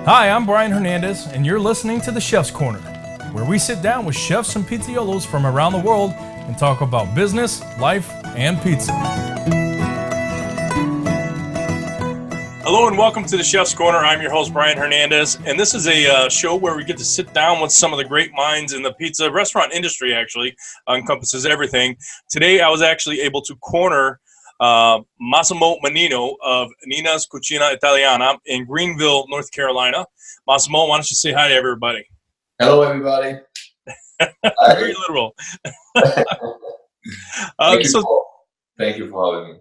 Hi, I'm Brian Hernandez, and you're listening to The Chef's Corner, where we sit down with chefs and pizzaiolos from around the world and talk about business, life, and pizza. Hello and welcome to The Chef's Corner. I'm your host, Brian Hernandez, and this is a show where we get to sit down with some of the great minds in the pizza restaurant industry, actually, encompasses everything. Today, I was actually able to corner Massimo Mannino of Nina's Cucina Italiana in Greenville, North Carolina. Massimo, why don't you say hi to everybody? Hello, everybody. Very literal. Thank you for having me.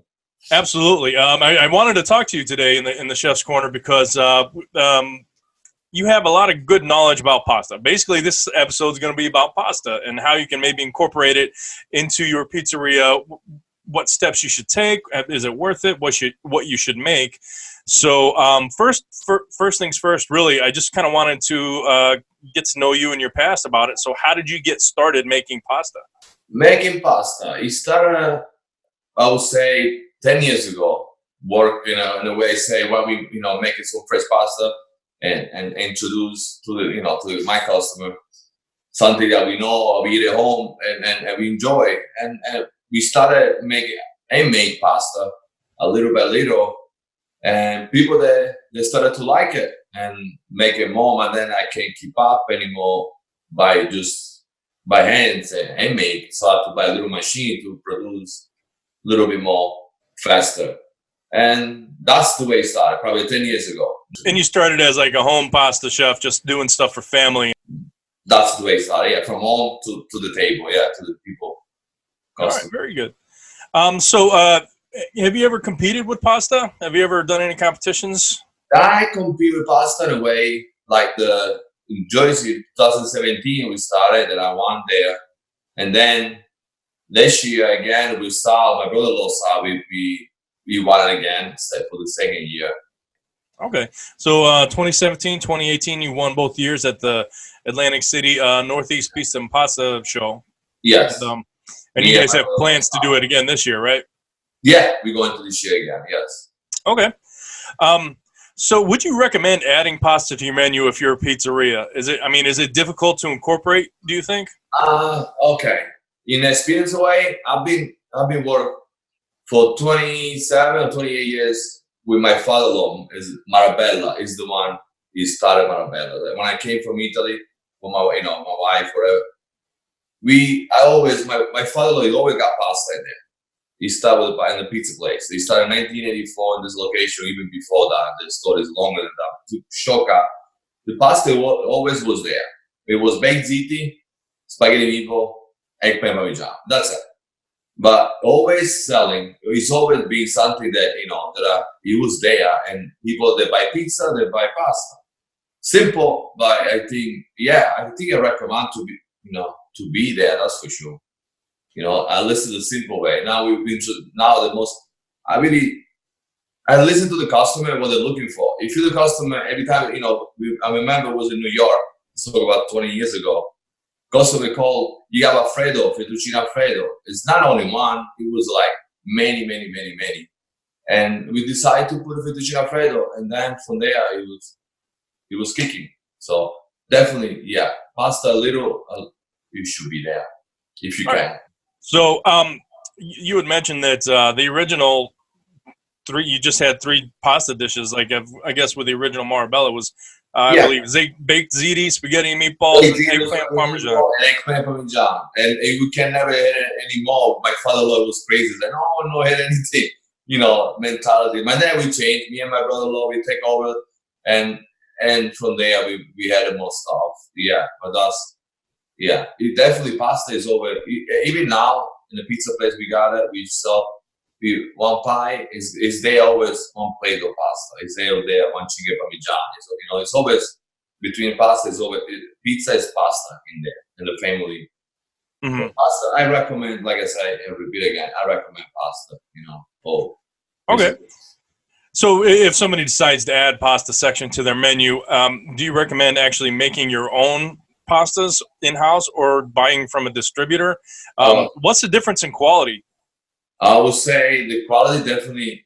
Absolutely. I wanted to talk to you today in the Chef's Corner because you have a lot of good knowledge about pasta. Basically, this episode is going to be about pasta and how you can maybe incorporate it into your pizzeria. What steps you should take? Is it worth it? What you should make? So first things first. Really, I just kind of wanted to get to know you and your past about it. So how did you get started making pasta? Making pasta. It started, I would say, 10 years ago. Work in a way, say, why we making some fresh pasta and introduce to my customer something that we know, we eat at home and we enjoy and we started making handmade pasta a little by little, and people they started to like it and make it more. And then I can't keep up anymore by hands and handmade, so I have to buy a little machine to produce a little bit more faster. And that's the way it started, probably 10 years ago. And you started as like a home pasta chef, just doing stuff for family. That's the way it started, yeah, from home to the table, yeah, to the people. All right, very good. So have you ever competed with pasta? Have you ever done any competitions? I compete with pasta in a way, like in Jersey, 2017, we started and I won there. And then this year again, with Sal, my brother-in-law Sal, we won it again for the second year. Okay. So 2017, 2018, you won both years at the Atlantic City Northeast Pizza and Pasta Show. Yes. And you guys have plans to do it again this year, right? Yeah, we're going to this year again, yes. Okay. So would you recommend adding pasta to your menu if you're a pizzeria? Is it difficult to incorporate, do you think? Okay. In experience way, I've been working for 27 or 28 years with my father-in-law. Is Marabella is the one he started Marabella. When I came from Italy with my wife, whatever. My father-in-law, he always got pasta in there. He started in the pizza place. He started in 1984 in this location, even before that. The story is longer than that. To Shoka, the pasta always was there. It was baked ziti, spaghetti meatball, eggplant parmesan. That's it. But always selling, it's always been something that, it was there. And people, they buy pizza, they buy pasta. Simple, but I think I recommend to be there, that's for sure. I listen the simple way. Now I listen to the customer what they're looking for. If you're the customer, every time, I remember it was in New York, so about 20 years ago, customer called, you have Alfredo, fettuccine Alfredo. It's not only one, it was like many. And we decided to put a fettuccine Alfredo, and then from there, it was kicking. So definitely, yeah, pasta a little, you should be there if you can. Right. So you had mentioned that the original you just had three pasta dishes. Like I guess with the original Marabella was, I believe, baked ziti, spaghetti and meatballs, and eggplant parmesan. Eggplant parmesan, and we can never hit it anymore. My father-in-law was crazy, like, no, hit anything, mentality. My dad, we changed. Me and my brother-in-law, we take over, and from there we had more stuff. Yeah, but that's. Yeah, it definitely pasta is over. Even now in the pizza place we got it. We sell one pie is there always one plate of pasta. Is there one chicken parmigiani. So it's always between pasta is always pizza is pasta in there in the family. Mm-hmm. Pasta. I recommend, like I said, and repeat again. I recommend pasta. Okay. So if somebody decides to add pasta section to their menu, do you recommend actually making your own pastas in-house or buying from a distributor? What's the difference in quality? I would say the quality definitely.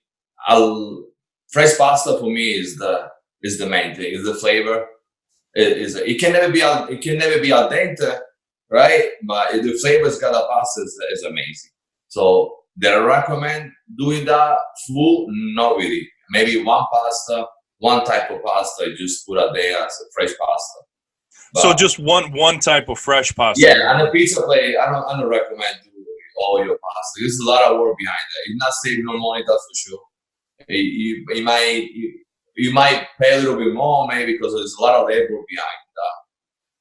Fresh pasta for me is the main thing. Is the flavor. It can never be al dente, right? But if the flavor's got a pasta is amazing. So did I recommend doing that full? Not really. Maybe one pasta, one type of pasta. Just put out there as a fresh pasta. But, so just one type of fresh pasta. Yeah, on a pizza plate, I don't recommend doing all your pasta. There's a lot of work behind that. It's not saving no money, that's for sure. You might pay a little bit more maybe because there's a lot of labor behind that.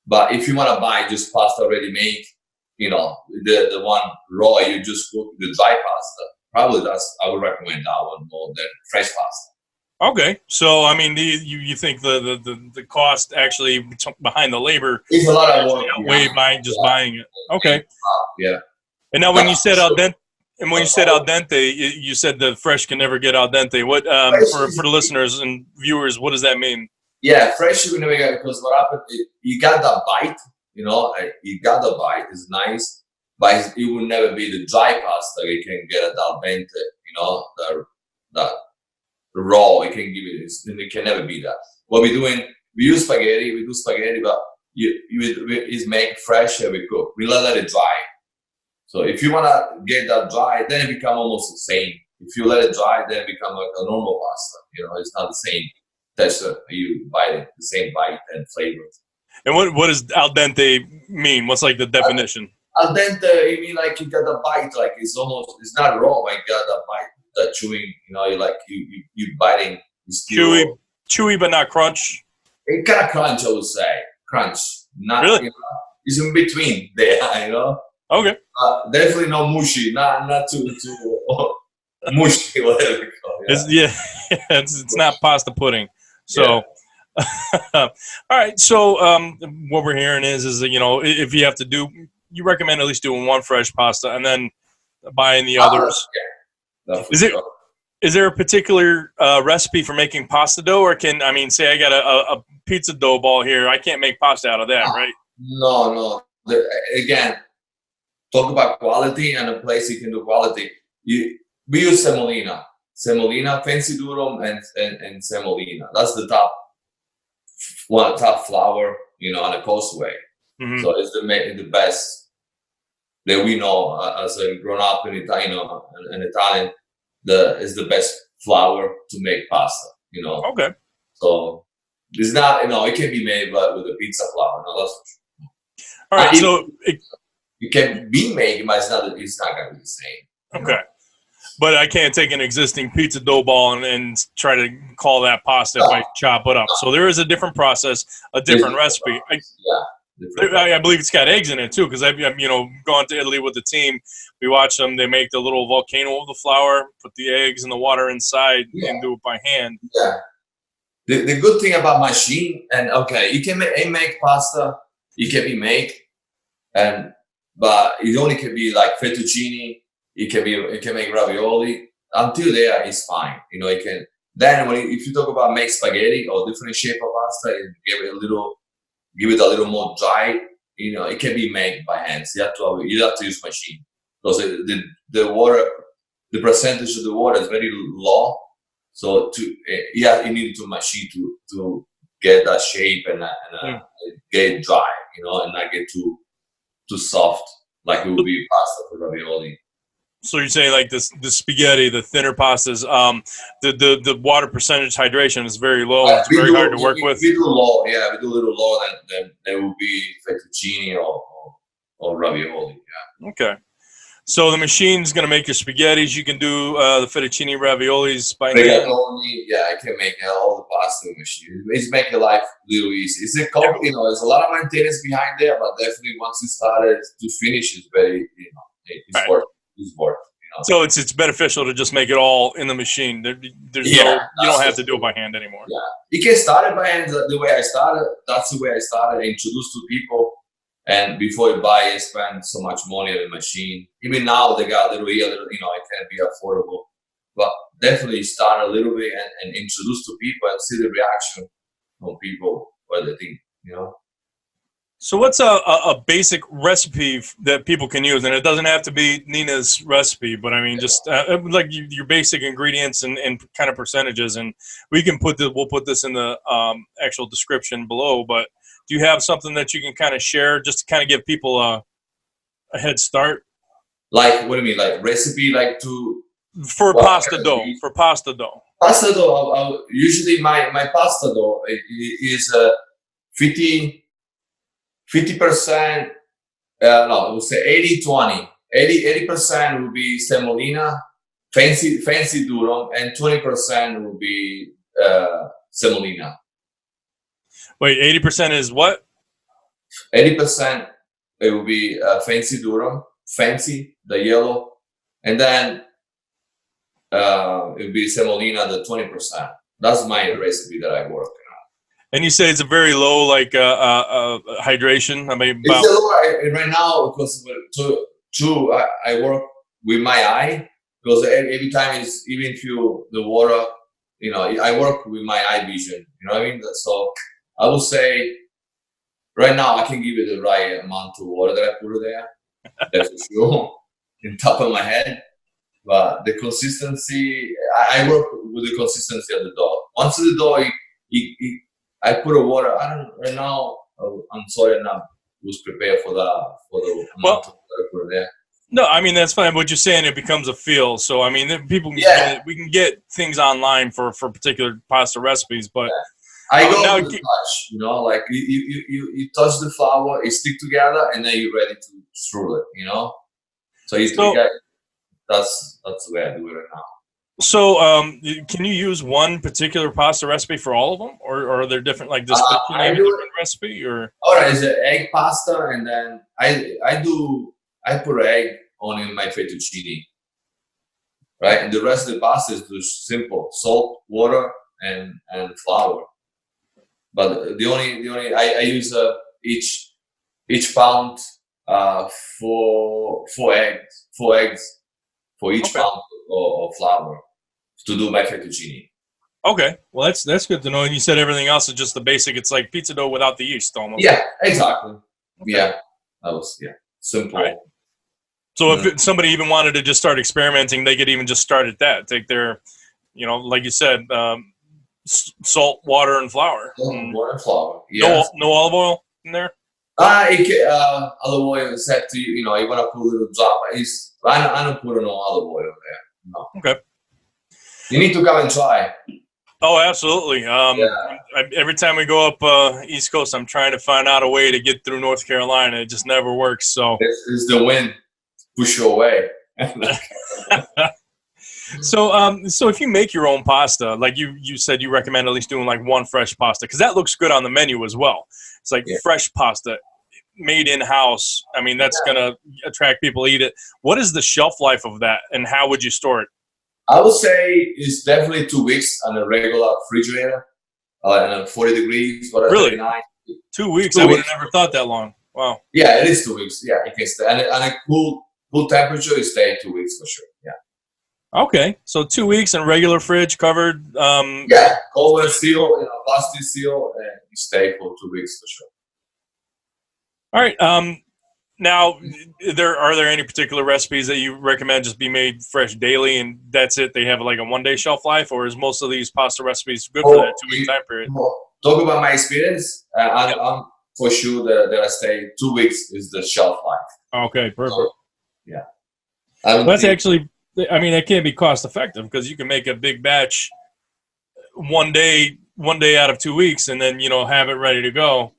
But if you want to buy just pasta already made, the one raw, you just cook the dry pasta. Probably I would recommend that one more than fresh pasta. Okay, so I mean, you think the cost actually behind the labor is a lot of work way by just buying it? Okay, yeah. And now, when you said al dente, you said the fresh can never get al dente. What for the listeners and viewers, what does that mean? Yeah, fresh you can never get, because what happened? You got that bite, you got the bite. It's nice, but it will never be the dry pasta. You can get at al dente, the raw. You can give it can never be that. What we're doing, we do spaghetti, but is make fresh and we cook. We let it dry. So if you want to get that dry, then it become almost the same. If you let it dry, then it become like a normal pasta. It's not the same texture. You bite it, the same bite and flavor. And what does al dente mean? What's like the definition? Al dente, it mean like you got the bite, like it's not raw, but you got the bite, that chewing. You biting. Chewy, but not crunch. It kind of crunch, I would say. Crunch, not really. It's in between there. Okay. Definitely no mushy, not too mushy, whatever you call it. Yeah. It's not pasta pudding. So, all right. So, what we're hearing is that, if you have to you recommend at least doing one fresh pasta and then buying the others. Yeah. Is there a particular recipe for making pasta dough, or say I got a pizza dough ball here, I can't make pasta out of that, right? No. Again, talk about quality and a place you can do quality. We use semolina, fancy durum, and semolina. That's the top flour, on a causeway. Mm-hmm. So it's the best that we know as a grown up in Italian. Is the best flour to make pasta. Okay. So it's not, it can be made but with a pizza flour. No, that's for sure. All right. So it can be made, but it's not going to be the same. Okay. But I can't take an existing pizza dough ball and try to call that pasta if I chop it up. So there is a different process, a different recipe. I believe it's got eggs in it too, because I've gone to Italy with the team. We watch them. They make the little volcano of the flour, put the eggs and the water inside, and do it by hand. Yeah. The good thing about machine, and you can make pasta. It can be made, but it only can be like fettuccine. It can make ravioli. Until there, it's fine. It can. Then if you talk about make spaghetti or different shape of pasta, give it a little more dry. It can be made by hands. You have to use machine, because the water, the percentage of the water is very low. So you need to machine to get that shape and get it dry, and not get too soft like it would be pasta for ravioli. So you're saying like the spaghetti, the thinner pastas, the water percentage hydration is very low. It's very hard to work with. We do low, we do a little lower than it would be fettuccine or ravioli. Yeah. Okay. So the machine is going to make your spaghettis. You can do the fettuccine raviolis by hand. I can make all the pasta machine. It's making life a little easy. It's there's a lot of maintenance behind there, but definitely once you start it to finish, it's very, it's worth. It's worth. So it's beneficial to just make it all in the machine. You don't have to do it by hand anymore. Yeah, you can start it by hand. The way I started, that's the way I started. Introduce to people. And before you buy, you spend so much money on the machine. Even now, they got a little here, it can be affordable. But definitely start a little bit and introduce to people and see the reaction from people, what they think, So what's a basic recipe that people can use? And it doesn't have to be Nina's recipe, but I mean, just like your basic ingredients and kind of percentages. And we'll put this in the actual description below. But do you have something that you can kind of share just to kind of give people a head start? Like, what do you mean? Like recipe, like to For pasta dough. For pasta dough. Pasta dough. Usually my pasta dough is 50%. No, I would say 80-20. 80% would be semolina, fancy durum, and 20% would be semolina. Wait, 80% is what? 80% it would be fancy durum, fancy, the yellow, and then it would be semolina, the 20%. That's my recipe that I work. And you say it's a very low, like hydration. I mean, it's a low right now because I work with my eye because every time it's even through the water. You know, I work with my eye vision. You know what I mean? So I would say right now I can give it the right amount of water that I put there. That's for sure, in top of my head. But the consistency, I work with the consistency of the dough. Once the dough, I put a water. I don't right now. I'm sorry, I'm not was prepared for the amount of water I put there. No, I mean that's fine. What you're saying, it becomes a feel. So I mean, people can we can get things online for particular pasta recipes, but I go with the touch. You know, like you touch the flour, it stick together, and then you're ready to strew it. You know, so that's the way I do it right now. So, can you use one particular pasta recipe for all of them, or are there different, like this different recipe? Or all right, it's an egg pasta, and then I put egg on in my fettuccine, right? And the rest of the pasta is just simple: salt, water, and flour. But the only I use each pound four eggs for each pound of flour to do my fettuccine. Okay, well that's good to know. And you said everything else is just the basic. It's like pizza dough without the yeast, almost. Yeah, exactly. Okay. Yeah, that was simple. Right. So if somebody even wanted to just start experimenting, they could even just start at that. Take their, like you said, salt, water, and flour. Water and flour. Yeah. No olive oil in there. Olive oil is set to you want to put a little drop. I don't put no olive oil there. No. Okay. You need to come and try. Oh, absolutely. Every time we go up East Coast, I'm trying to find out a way to get through North Carolina. It just never works. So it's the wind push you away. So if you make your own pasta, like you said, you recommend at least doing like one fresh pasta because that looks good on the menu as well. It's like fresh pasta made in-house. I mean, that's going to attract people to eat it. What is the shelf life of that, and how would you store it? I would say it's definitely 2 weeks on a regular refrigerator, and 40 degrees. Really? 39. 2 weeks? I would have never thought that long. Wow. Yeah, it is 2 weeks. Yeah, it can stay. And a cool temperature, it stays 2 weeks for sure. Yeah. Okay, so 2 weeks in regular fridge covered. Cold seal, plastic seal, and you stay for 2 weeks for sure. All right. Now, are there any particular recipes that you recommend just be made fresh daily, and that's it? They have like a 1 day shelf life, or is most of these pasta recipes good for that 2 week time period? Talk about my experience. I'm for sure that I stay 2 weeks is the shelf life. Okay, perfect. So, yeah. That's actually. I mean, it can't be cost effective because you can make a big batch one day out of 2 weeks, and then have it ready to go.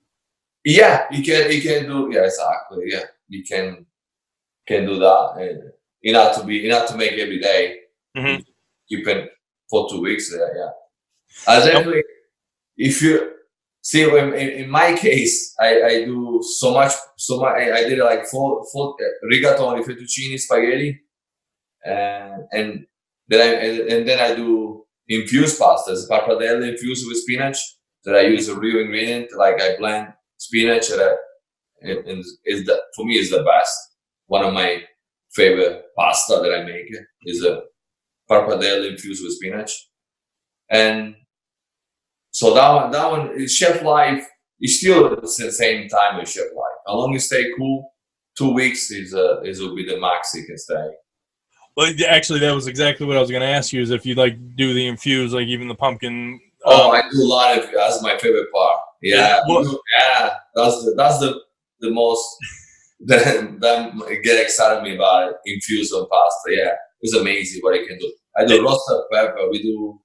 Yeah, you can do. Yeah, exactly. Yeah, you can do that, and you not to make every day. Mm-hmm. Keep it for 2 weeks. Yeah. Definitely. If you see, in my case, I do so much. I did like four rigatoni, fettuccine, spaghetti. And then I do infused pastas, pappardelle infused with spinach. That I use a real ingredient, like I blend spinach, and for me is the best. One of my favorite pasta that I make is a pappardelle infused with spinach, and so that one is shelf life. it's still at the same time with chef life. How long you stay cool? 2 weeks will be the max you can stay. Well, actually, that was exactly what I was going to ask you. Is if you like do the infuse, like even the pumpkin. I do a lot of. That's my favorite part. Yeah, that's the most that get excited me about it. Infused on pasta. Yeah, it's amazing what I can do. I do roasted pepper. We do.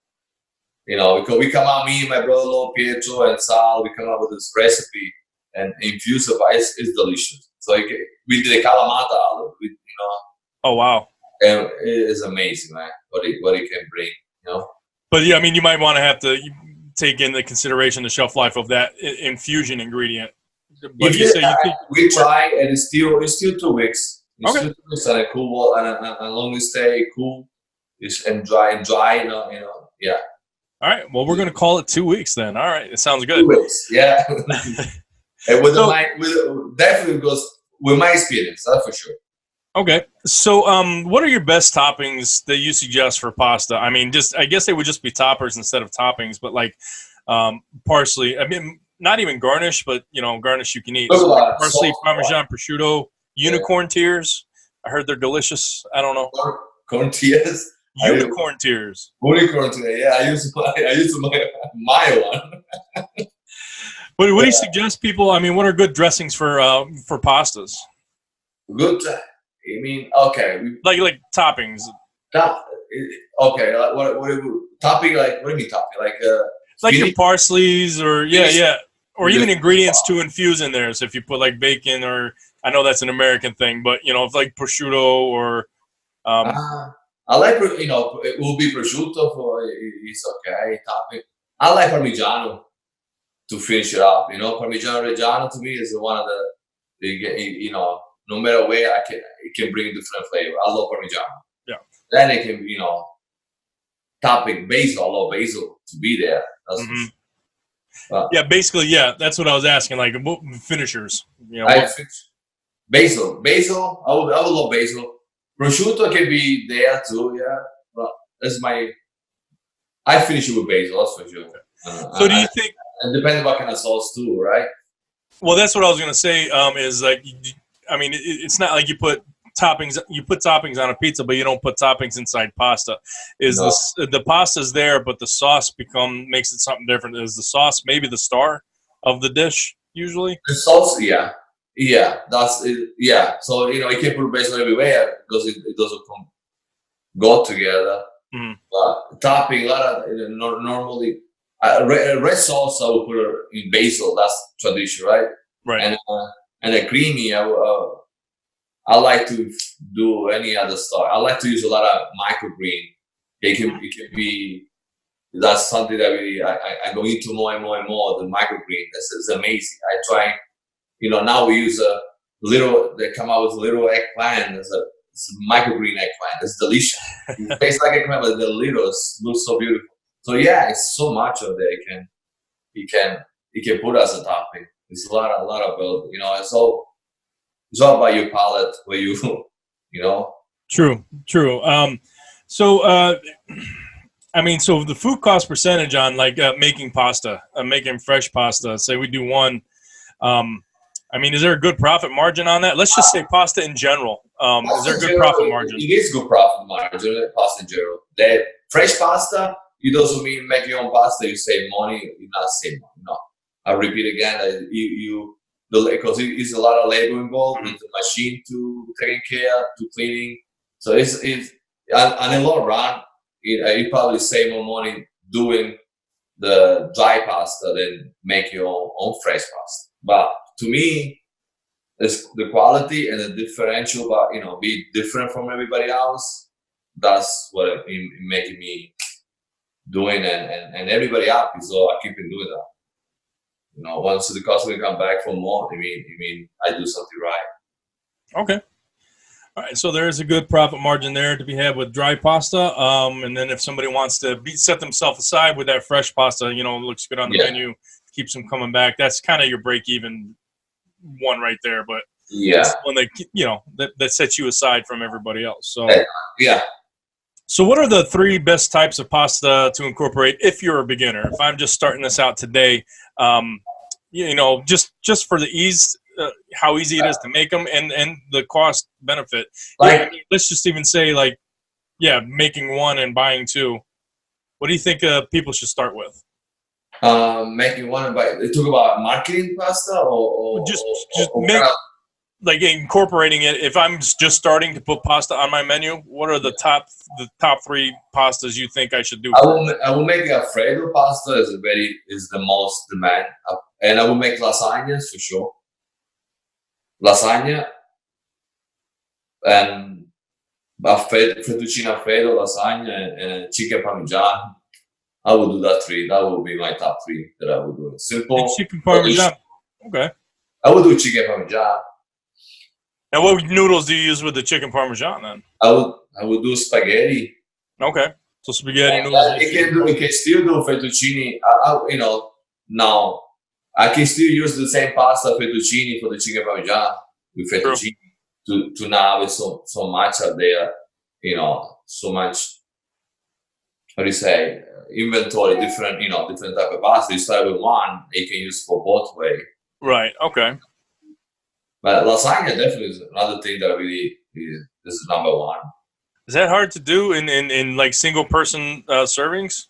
Because we come out, me and my brother-in-law Pietro and Sal, we come up with this recipe and infuse it. It's delicious. So we did a Kalamata olive, Oh wow! And it is amazing, man. What it can bring, But yeah, I mean, you might want to have to take into consideration the shelf life of that infusion ingredient. But you think we try, and it's still 2 weeks. It's okay. 2 weeks and a cool wall, and long as stay cool, and dry, yeah. All right. Well, we're going to call it 2 weeks then. All right. It sounds good. 2 weeks, yeah. And definitely goes with my experience, that's for sure. Okay. So, what are your best toppings that you suggest for pasta? I mean, I guess they would just be toppers instead of toppings, but like parsley. I mean, not even garnish, but garnish you can eat. So like parsley, Parmesan, prosciutto, unicorn tears. I heard they're delicious. I don't know. Corn tears. Unicorn tears. Unicorn tears. Yeah, I use my one. What do you suggest people? I mean, what are good dressings for pastas? Good. I mean, okay. Like toppings. Okay. What topping? Like, what do you mean topping? Like your parsleys, or or even ingredients to infuse in there. So if you put like bacon, or I know that's an American thing, but if like prosciutto or. I like it will be prosciutto for it's okay topping. I like Parmigiano to finish it up. Parmigiano Reggiano to me is one of the no matter where it can bring different flavor. I love Parmigiano. Yeah. Then it can topping basil. I love basil to be there. That's yeah, basically, yeah. That's what I was asking. Like finishers. Basil. I would love basil. Prosciutto can be there too, yeah. But that's I finish it with basil, that's for sure. So do you think? And depending what kind of sauce too, right? Well, that's what I was gonna say. Is like, I mean, it's not like you put toppings. You put toppings on a pizza, but you don't put toppings inside pasta. The pasta's there, but the sauce makes it something different? Is the sauce maybe the star of the dish usually? The sauce, yeah. Yeah, that's it. Yeah, so you can put basil everywhere because it doesn't go together. But topping, a lot of normally red sauce I would put in basil. That's tradition, right? Right. And a creamy, I like to do any other stuff. I like to use a lot of microgreen. It can be. That's something that I go into more and more and more. The microgreen, it's amazing. I try. Now we use they come out with a little eggplant. It's a microgreen eggplant. It's delicious. It tastes like eggplant, but the little looks so beautiful. So yeah, it's so much of that you can put as a topping. It's a lot of it's all about your palate where True. So I mean, so the food cost percentage on like making pasta, making fresh pasta. Say we do one. I mean, is there a good profit margin on that? Let's just say pasta in general. Is there a good profit margin? It is good profit margin, pasta in general. That fresh pasta, it doesn't mean make your own pasta, you save money. You not save money. No. I repeat again, because it's a lot of labor involved with the machine to taking care, to cleaning. So it's on the long run, you probably save more money doing the dry pasta than make your own fresh pasta. But to me, it's the quality and the differential, but be different from everybody else. That's what it making me doing, and everybody happy. So I keep doing that. Once the customer come back for more, I mean, I do something right. Okay. All right. So there is a good profit margin there to be had with dry pasta. And then if somebody wants to set themselves aside with that fresh pasta, looks good on the menu, keeps them coming back. That's kind of your break even one right there. But it's one that sets you aside from everybody else. So yeah. So what are the 3 best types of pasta to incorporate if you're a beginner? If I'm just starting this out today, you know, just for the ease, how easy it is to make them, and the cost benefit. Like, Yeah, I mean, let's just even say like, yeah, making one and buying two. What do you think people should start with? making one and buy. They talk about marketing pasta Just or make kind of, like incorporating it. If I'm just starting to put pasta on my menu, what are the top three pastas you think I should do? I will make Alfredo pasta is the most demand, and I will make lasagnas for sure. Lasagna and fettuccine Alfredo, lasagna, and chicken parmesan. I will do that three. That will be my top three that I will do. Simple. Chicken parmesan. Okay. I will do chicken parmesan. Now, what noodles do you use with the chicken parmesan then? I would do spaghetti. Okay. So spaghetti noodles. It can still do fettuccine. You know, now I can still use the same pasta fettuccine for the chicken parmesan with fettuccine to not have so much out there. You know, so much. How do you say? Inventory, different type of pasta. You start with one, you can use for both way. Right. Okay. But lasagna definitely is another thing that really is number one. Is that hard to do in like single person servings?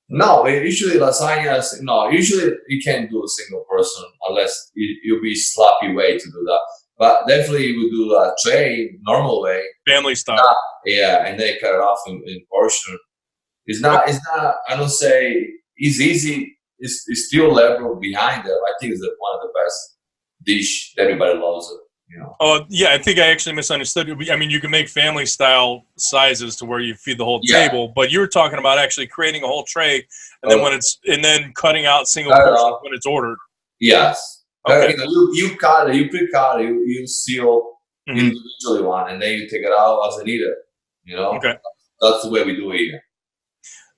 No, usually lasagnas. No, usually you can't do a single person unless you'll be sloppy way to do that. But definitely you would do a tray normal way, family style. Yeah, and then cut it off in portion. It's not. I don't say it's easy. It's still level behind it. I think it's one of the best dish that everybody loves it. You know. Oh yeah, I think I actually misunderstood. I mean, you can make family style sizes to where you feed the whole table, but you were talking about actually creating a whole tray, and then cutting out single portions when it's ordered. Yes. Okay. You cut it. You pre-cut it. You seal individually one, and then you take it out as needed. You know. Okay. That's the way we do it here.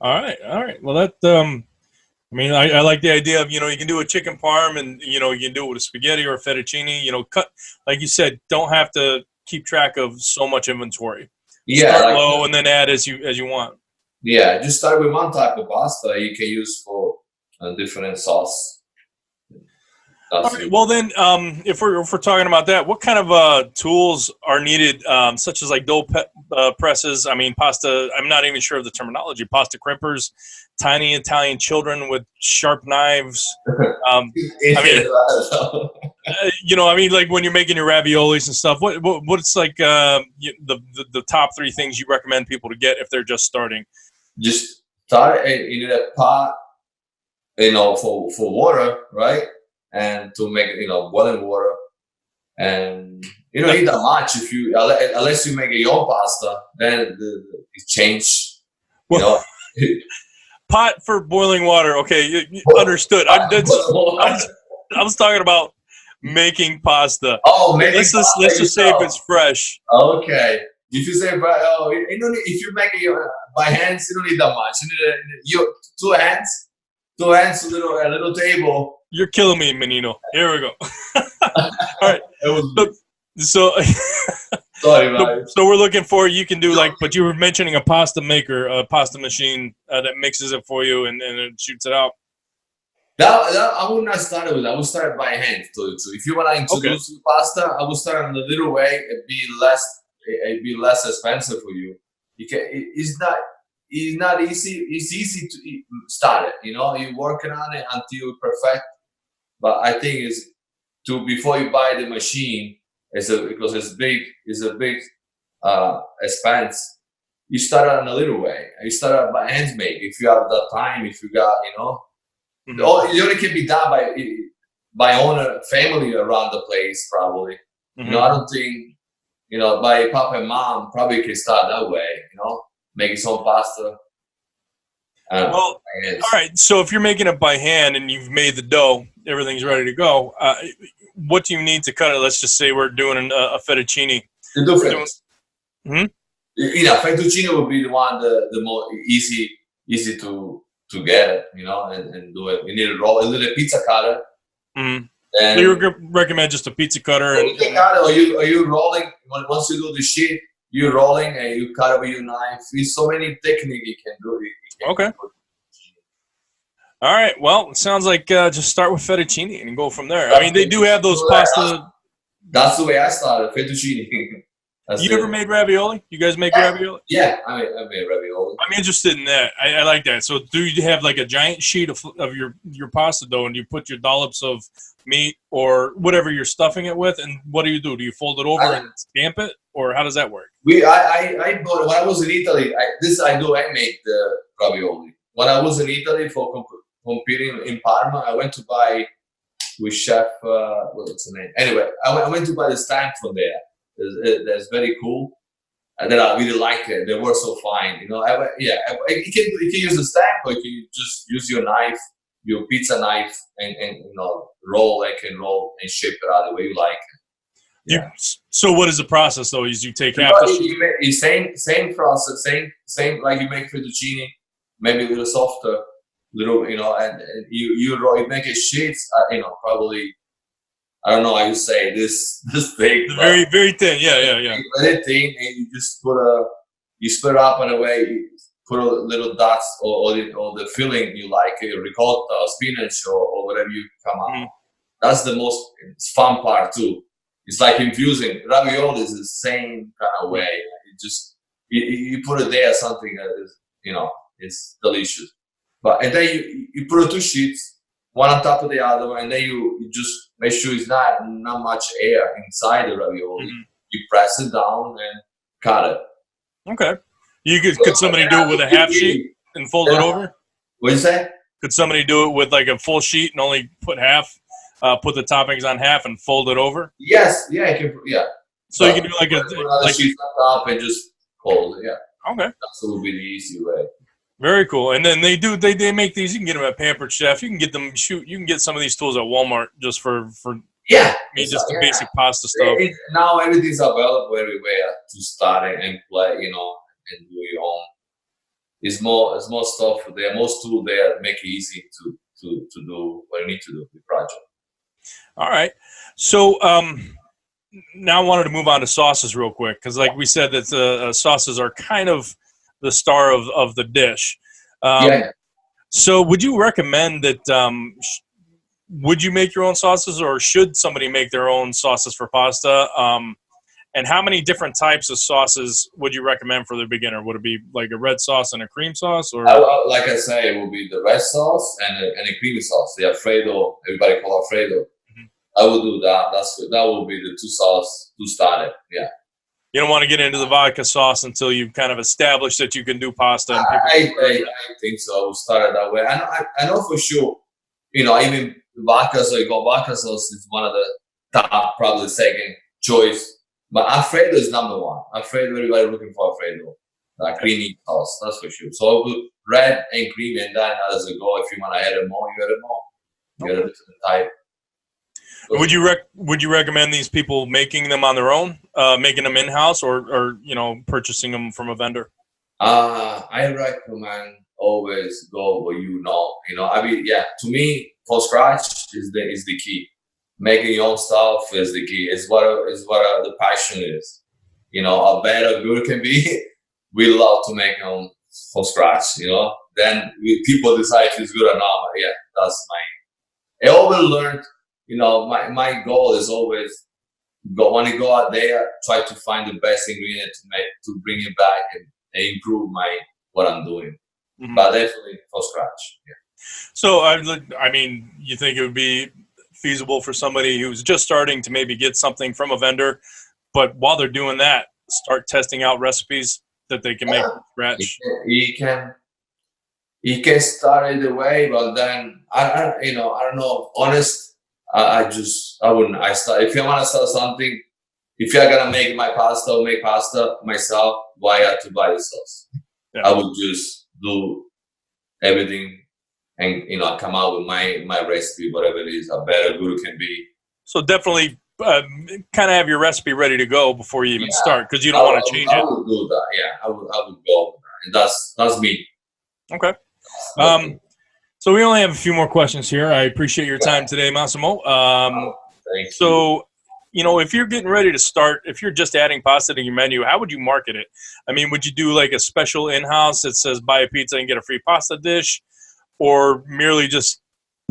All right. Well, that I mean, I like the idea of, you know, you can do a chicken parm and, you know, you can do it with a spaghetti or a fettuccine, you know, cut, like you said, don't have to keep track of so much inventory. Yeah. Start low and then add as you want. Yeah. Just start with one type of pasta you can use for a different sauce. All right. Well, then, if we're talking about that, what kind of tools are needed, such as like dough presses? I mean, pasta. I'm not even sure of the terminology. Pasta crimpers, tiny Italian children with sharp knives. I mean, you know, I mean, like when you're making your raviolis and stuff. What's like the top three things you recommend people to get if they're just starting? Just start in a pot, you know, for water, right? And to make, you know, boiling water, and you don't need that much if you unless you make your own pasta, then it change. You know, pot for boiling water. Okay, understood. I was talking about making pasta. Oh, maybe let's just say if it's fresh. Okay, if you say you don't need, if you make it by hands, you don't need that much. You need two hands, a little table. You're killing me, Mannino. Here we go. All right. So, sorry, man. So we're looking for, you can do like, but you were mentioning a pasta maker, a pasta machine that mixes it for you and it shoots it out. That I would not start with. I would start by hand. So if you want to introduce pasta, I would start in a little way. It'd be less expensive for you. You can. It's not easy. It's easy to start it. You know, you're working on it until you perfect. But I think is before you buy the machine, because it's a big expense. You start out in a little way. You start out by hands make. If you have that time, if you got, you know, it only can be done by owner family around the place probably. You know, I don't think, you know, by papa and mom probably can start that way. You know, making some pasta. Well, all right. So if you're making it by hand and you've made the dough, everything's ready to go. What do you need to cut it? Let's just say we're doing a fettuccine. The difference. You know, fettuccine would be the one the more easy to get it. You know, and do it. You need a little pizza cutter. And so you recommend just a pizza cutter? Or you rolling once you do the sheet. You're rolling and you cut it with your knife. There's so many techniques you can do. Okay. All right. Well, it sounds like just start with fettuccine and go from there. I mean, they do have those pasta. That's the way I started, fettuccine. You ever made ravioli? You guys make ravioli? Yeah, I made ravioli. I'm interested in that. I like that. So do you have like a giant sheet of your pasta dough and you put your dollops of meat or whatever you're stuffing it with, and what do? Do you fold it over and stamp it, or how does that work? I bought, when I was in Italy, I make the ravioli. When I was in Italy for competing in Parma, I went to buy with chef, what's the name? Anyway, I went to buy the stamp from there. That's very cool, and then I really like it. They were so fine, you know. You can use a stamp, or you can just use your knife, your pizza knife, and you know, roll and shape it out the way you like. Yeah. So what is the process though? Is you take half the same process, same like you make fettuccine, maybe a little softer, little, you know, and you roll, you make it sheets, you know, probably. I don't know how you say this thing. Very, very thin. Yeah. Very thin, and you just you split it up in a way. You put a little dots or the filling you like, ricotta, or spinach, or whatever you come up. Mm-hmm. That's the most fun part too. It's like infusing. Ravioli is the same kind of way. You put it there, something that is, you know, it's delicious. And then you put 2 sheets, one on top of the other, and then you just make sure it's not much air inside the ravioli. Mm-hmm. You press it down and cut it. Okay. Could somebody do it with a half sheet and fold it over? What'd you say? Could somebody do it with like a full sheet and only put half, put the toppings on half and fold it over? Yes. Yeah. Yeah. So you can do like another sheet on top and just fold it. Yeah. Okay. That would be the easy way. Very cool. And then they make these. You can get them at Pampered Chef. You can get them. You can get some of these tools at Walmart just for just the basic pasta stuff. Now everything's available everywhere to start and play, you know, and do your own. It's more stuff there, most tools there make it easy to do what you need to do with the project. All right. So now I wanted to move on to sauces real quick because, like we said, that sauces are kind of the star of the dish. So would you recommend that, would you make your own sauces, or should somebody make their own sauces for pasta? And how many different types of sauces would you recommend for the beginner? Would it be like a red sauce and a cream sauce? Or like I say, it will be the red sauce and a creamy sauce. The Alfredo, everybody call Alfredo. Mm-hmm. I will do that. That will be the 2 sauce to start it. Yeah. You don't want to get into the vodka sauce until you've kind of established that you can do pasta. And I think so. We'll start it that way. I know for sure, you know, even vodka sauce is one of the top, probably second choice. But Alfredo is number 1. Alfredo, everybody looking for Alfredo. Creamy sauce, that's for sure. So I'll do red and creamy, and then as a go, if you want to add it more, you add it more. You add it to the type. Would you recommend these people making them on their own, making them in-house, or you know, purchasing them from a vendor? I recommend always go where you know. You know, I mean, yeah. To me, from scratch is the key. Making your own stuff is the key. Is what the passion is. You know, a better good can be. We love to make them from scratch. You know, then people decide if it's good or not. But yeah, that's I always learned. You know, my goal is always when I go out there, try to find the best ingredient to bring it back and improve what I'm doing. Mm-hmm. But definitely from scratch. Yeah. So I mean, you think it would be feasible for somebody who's just starting to maybe get something from a vendor, but while they're doing that, start testing out recipes that they can make from scratch? You can start it away, but then I don't know. Honest. I wouldn't. If you want to start something, if you're gonna make pasta myself, why I have to buy the sauce? Yeah. I would just do everything and, you know, come out with my recipe, whatever it is, a better good can be. So definitely kind of have your recipe ready to go before you even start, because you don't want to change it. I would do that. Yeah, I would go with that. And that's me. Okay. So we only have a few more questions here. I appreciate your time today, Massimo. Thanks. So, you know, if you're getting ready to start, if you're just adding pasta to your menu, how would you market it? I mean, would you do like a special in-house that says buy a pizza and get a free pasta dish? or merely just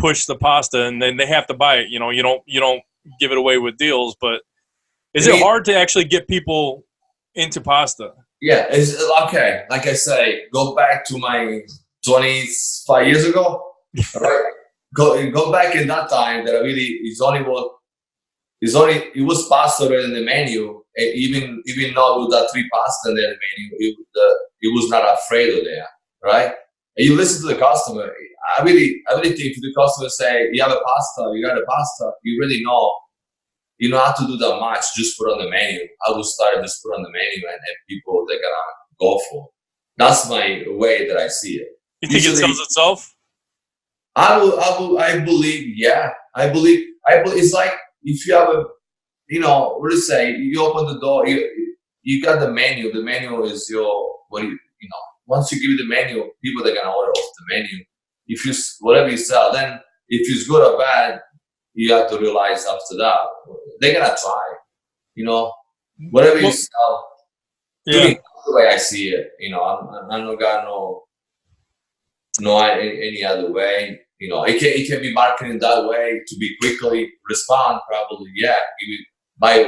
push the pasta and then they have to buy it? You know, you don't give it away with deals, but is it hard to actually get people into pasta? Yeah, it's okay. Like I say, go back to my 25 years ago. All right, go back in that time that I really it was pasta already in the menu. And even though with that 3 pasta in the menu, it was not Alfredo there, right? And you listen to the customer. I really think if the customer say you have a pasta, you got a pasta, you really know. You don't have to do that much. Just put on the menu. I would start just put on the menu, and people they're gonna go for it. That's my way that I see it. You think it sells itself? I believe, yeah. I believe it's like if you have a, what do you say? You open the door, you got the menu. The menu is your, once you give the menu, people are gonna order off the menu. If you, whatever you sell, then if it's good or bad, you have to realize after that, they're gonna try, whatever you sell. Yeah. That's the way I see it. I'm not got no any other way. It can be marketing that way to be quickly respond. Probably, yeah. Buy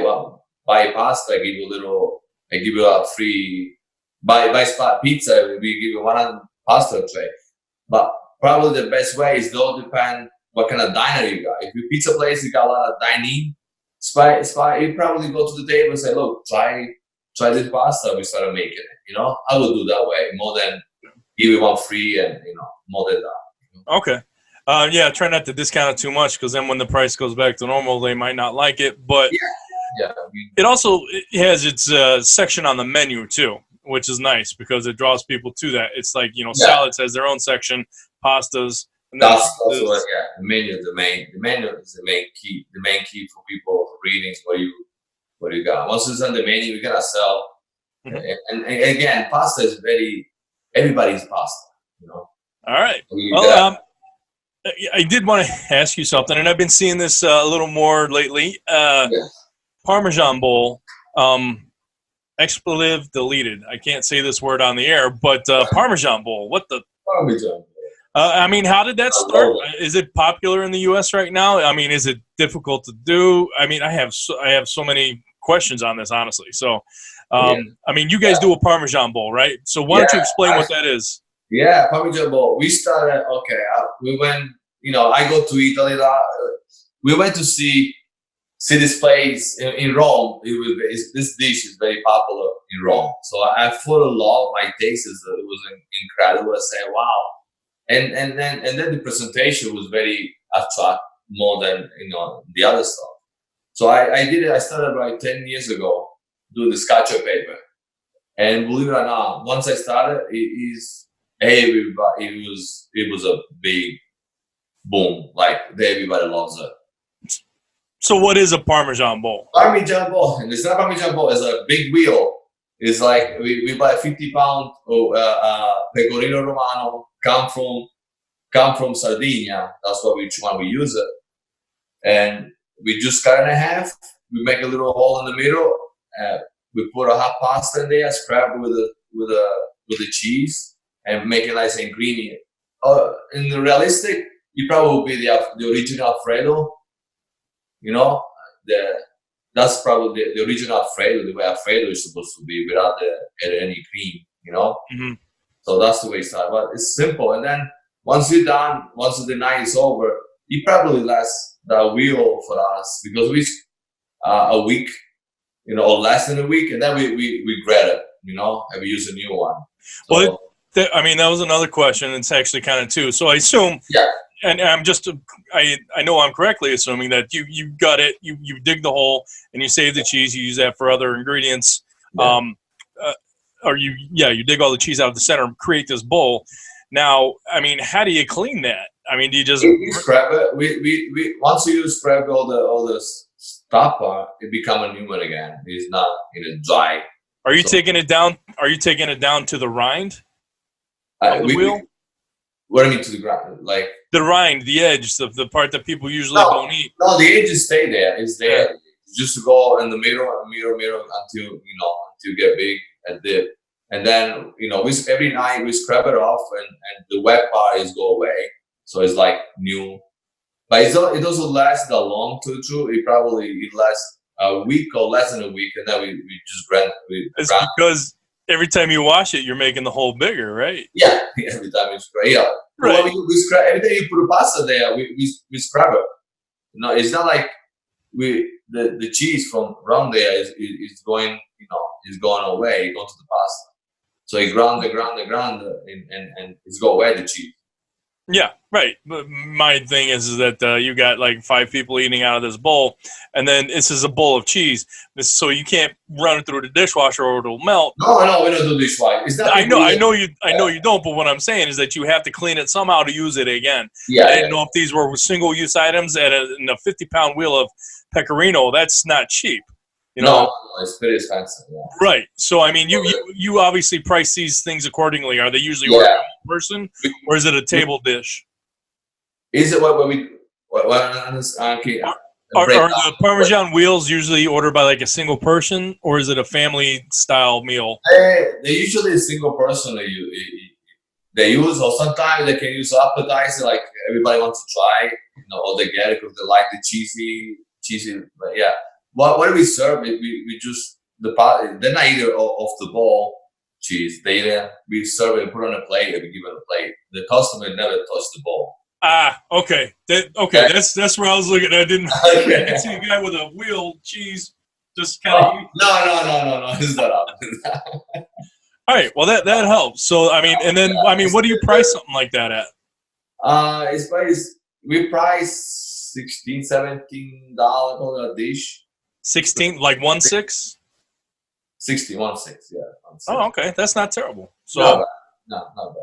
pasta. I give you a free buy spot pizza. We give you 100 pasta tray. But probably the best way is all depend what kind of diner you got. If your pizza place, you got a lot of dining spot, you probably go to the table and say, look, try this pasta. We started making it. I would do that way more than give you one free and more than that. Okay. Yeah, try not to discount it too much because then when the price goes back to normal, they might not like it. But yeah. It also has its section on the menu too, which is nice because it draws people to that. It's like salads has their own section, pastas. And that's what, the menu is the main key. The main key for people reading what you got. Once it's on the menu, you're gonna sell. Mm-hmm. And again, pasta is everybody's pasta. All right. Well, I did want to ask you something, and I've been seeing this a little more lately. Parmesan bowl, expletive deleted. I can't say this word on the air, but Parmesan bowl. What the? Parmesan bowl. I mean, how did that start? Is it popular in the U.S. right now? I mean, is it difficult to do? I mean, I have so many questions on this, honestly. So, I mean, you guys do a Parmesan bowl, right? So why don't you explain what that is? Yeah, Parmesan bowl. We started, we went, I go to Italy. We went to see this place in Rome. This dish is very popular in Rome. So I fell in love. My taste it was incredible. I say, wow. And then the presentation was very attractive more than, the other stuff. So I did it. I started like 10 years ago doing the scotch paper. And believe it or not, once I started, it was a big boom. Like everybody loves it. So what is a Parmesan bowl? Parmesan bowl, and it's not Parmesan bowl. It's a big wheel. It's like we buy 50-pound pecorino romano, come from Sardinia. That's which one we use it, and we just cut it in half. We make a little hole in the middle. We put a hot pasta in there, scrap with the cheese, and make it nice and creamy. In the realistic, it probably would be the original Alfredo. That's probably the original Alfredo, the way Alfredo is supposed to be without any cream. Mm-hmm. So that's the way it started. But it's simple. And then once you're done, once the night is over, it probably lasts that wheel for us because we a week, or less than a week, and then we grab it, and we use a new one. So, well, that was another question. It's actually kind of two. So I assume, and I know I'm correctly assuming that you got it, you dig the hole and you save the cheese. You use that for other ingredients. Yeah. You dig all the cheese out of the center and create this bowl. Now, I mean, how do you clean that? I mean, do you just we scrap it? We once you scrap all the stuff, it become a new one again. It's not dry. Are you taking it down? Are you taking it down to the rind of the wheel? What do you mean to the ground? Like the rind, the edge, the part that people usually don't eat. No, the edges stay there. It's there. Yeah. Just to go in the middle until you get big and dip. and then every night we scrub it off, and the wet part is go away, so it's like new. But it doesn't last that long to do. It lasts a week or less than a week, and then we just grind. It's because every time you wash it, you're making the hole bigger, right? Yeah, every time you scrub. Yeah, right. Well, we scrub every time you put a pasta there. We scrub it. It's not like the cheese from around there is going is going away, going to the pasta. So you ground and it's go away the cheese. Yeah, right. But my thing is that you got like 5 people eating out of this bowl, and then this is a bowl of cheese. So you can't run it through the dishwasher or it'll melt. No, we don't do dishwasher. It's not I know you don't. But what I'm saying is that you have to clean it somehow to use it again. Yeah, I didn't know if these were single-use items and a 50-pound wheel of pecorino. That's not cheap. No, it's pretty expensive. Yeah. Right. So I mean, you obviously price these things accordingly. Are they usually ordered by one person, or is it a table dish? Is it what we? Are the Parmesan wheels usually ordered by like a single person, or is it a family style meal? They usually a single person they use, or sometimes they can use appetizer, like everybody wants to try, or they get it because they like the cheesy. But yeah. What do we serve? We just they're not either off the bowl cheese. We serve it and put it on a plate and we give it a plate. The customer never touched the bowl. Ah, okay. That's where I was looking. I didn't see a guy with a wheel cheese just kind of. No. It's not up. All right. Well, that helps. So I mean, and then what do you price something like that at? We price $16-17 for a dish. 16, like 1.6? 16.16, yeah. Oh, okay. That's not terrible. So not bad.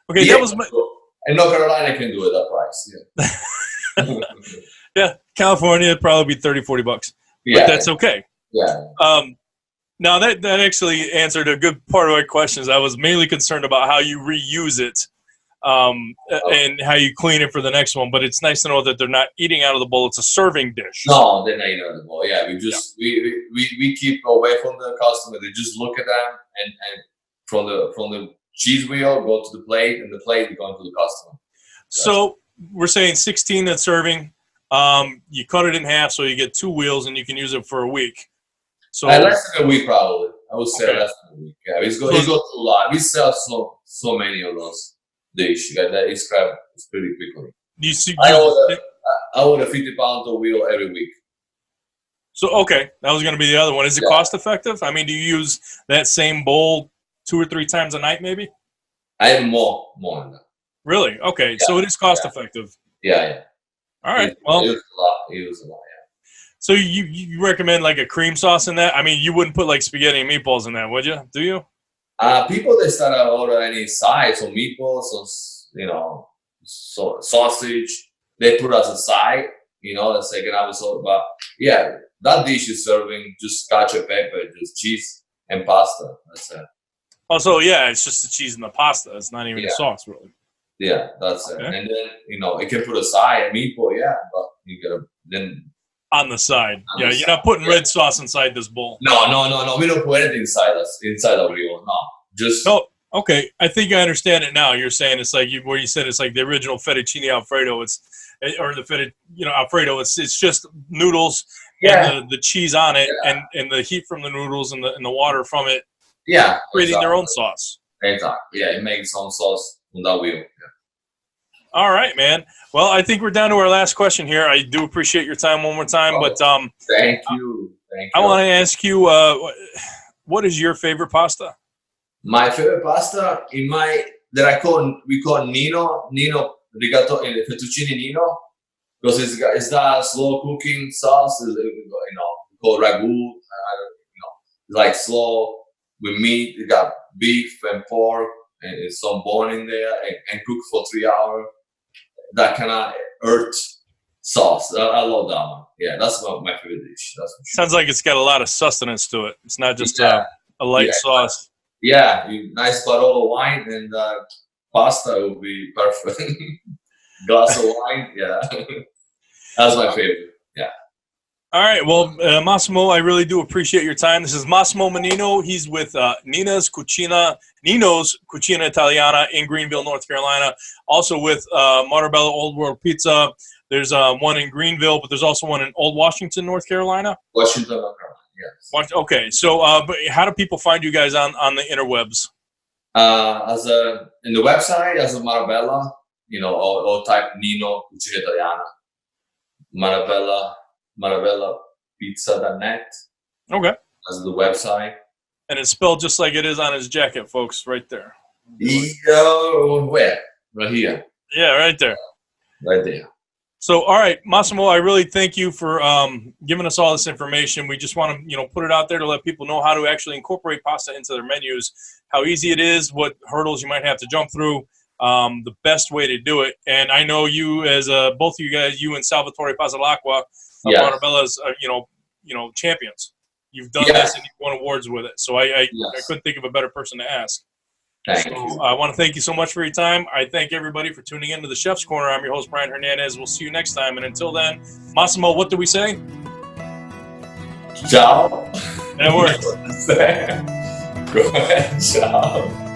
Okay, that was and North Carolina can do it that price, yeah. Yeah, California it'd probably be $30-40. But that's okay. Yeah. Now that actually answered a good part of my questions. I was mainly concerned about how you reuse it. And how you clean it for the next one, but it's nice to know that they're not eating out of the bowl. It's a serving dish. No, they're not eating out of the bowl. Yeah, we keep away from the customer. They just look at them, and from the cheese wheel go to the plate, and the plate going to the customer. So we're saying 16 that's serving. You cut it in half, so you get 2 wheels, and you can use it for a week. So less than a week, probably. I would say less than a week. Yeah, it goes through a lot. We sell so many of those. Dish that is scrapped pretty quickly. I order 50 pounds of wheel every week. So okay, that was going to be the other one. Is it cost effective? I mean, do you use that same bowl 2 or 3 times a night, maybe? I have more than that. Really? Okay, so it is cost effective. Yeah. All right. Well, it was a lot. Yeah. So you recommend like a cream sauce in that? I mean, you wouldn't put like spaghetti and meatballs in that, would you? Do you? People they start to order any sides or meatballs or sausage. They put as a side, the second episode. But yeah, that dish is serving just cacio pepper, just cheese and pasta. That's it. Also, yeah, it's just the cheese and the pasta. It's not even the sauce, really. Yeah, that's it. And then it can put a side, a meatball, but you gotta then. On the side. You're not putting red sauce inside this bowl. No. We don't put anything inside the wheel. No. Just. No. Okay. I think I understand it now. You're saying it's like where you said it's like the original fettuccine Alfredo. Or the Alfredo. It's just noodles and the cheese on it and the heat from the noodles and the water from it. Yeah. Creating their own sauce. Exactly. Yeah, it makes its own sauce on that wheel. Yeah. All right, man. Well, I think we're down to our last question here. I do appreciate your time one more time, but thank you. I want to ask you, what is your favorite pasta? My favorite pasta we call Nino rigatto fettuccine Nino, because it's that slow cooking sauce. Called ragu. It's like slow with meat. You got beef and pork and some bone in there, and cook for 3 hours. That kind of earth sauce. I love that one. Yeah, that's my favorite dish. That's for sure. Sounds like it's got a lot of sustenance to it. It's not just a light sauce. Yeah, nice bottle of wine and pasta will be perfect. Glass of wine, yeah. That's my favorite. Yeah. All right. Well, Massimo, I really do appreciate your time. This is Massimo Mannino. He's with Nino's Cucina Italiana in Greenville, North Carolina. Also with Marabella Old World Pizza. There's one in Greenville, but there's also one in Old Washington, North Carolina. Washington, North Carolina, yes. Okay. So but how do people find you guys on the interwebs? In the website, as a Marabella, or type Nino Cucina Italiana. Marabella Pizza.net. Okay. As the website. And it's spelled just like it is on his jacket, folks, right there. Where? Right here. Yeah, right there. Right there. So, all right, Massimo, I really thank you for giving us all this information. We just want to, put it out there to let people know how to actually incorporate pasta into their menus, how easy it is, what hurdles you might have to jump through, the best way to do it. And I know you, as both of you guys, you and Salvatore Pasalacqua, Marabella's, champions. You've done this and you've won awards with it. So I couldn't think of a better person to ask. Thank you. I want to thank you so much for your time. I thank everybody for tuning in to the Chef's Corner. I'm your host, Brian Hernandez. We'll see you next time. And until then, Massimo, what do we say? Ciao. That works. Go ahead. Ciao.